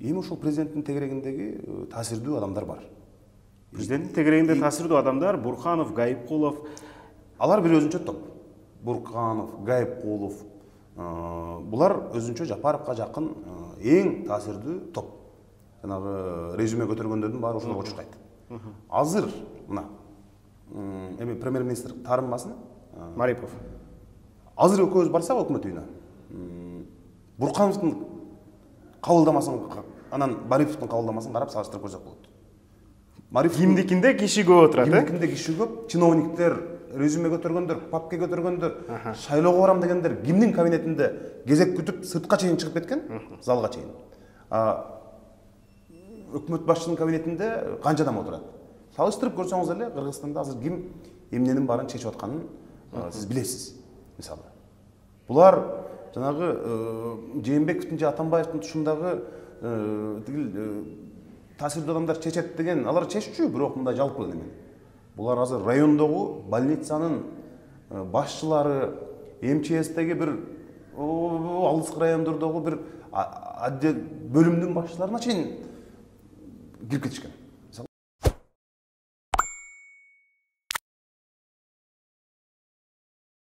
эми ушул президенттин тегерегиндеги таасирдүү адамдар бар. Президенттин тегерегинде таасирдүү адамдар Бурханов, Гайыпкулов. Алар бир өзүнчө топ. Бурканов, Гайыпкулов, булар өзүнчө Жапаровго жакын эң таасирдүү топ. Жанагы режиме көтөргөндөрдүн баары ошого чуркайт. Азыр мына эми премьер-министр таарынбасын Марипов. Азыр экөөбүз барсак өкмөт үйүнө. Буркановдун кабылдамасын, анан Мариповдун кабылдамасын карап салыштырып көрсөк болот. Кимдикинде киши көп отурат, Кимдикинде киши көп, чиновниктер, резюме көтөргөндөр, папка көтөргөндөр, шайлоого барам дегендер кимдин кабинетинде кезек күтүп сыртка чейин чыгып кеткен, залга чейин. Өкмөт башчынын кабинетинде канча адам отурат? Салыштырып көрсөңүз эле Кыргызстанда азыр ким эмненин баарын чечип атканын сиз билесиз. Мисалы, булар жанагы Жээнбековдун же Атамбаевдин тушундагы таасирдүү адамдар чечет деген, алар чеччү, бирок мындай жалпы немен. Булар азыр райондогу больницанын башчылары, МЧСтеги бир алыскы райондордогу бир отдел бөлүмдүн башчыларына чейин кирип кетишкен.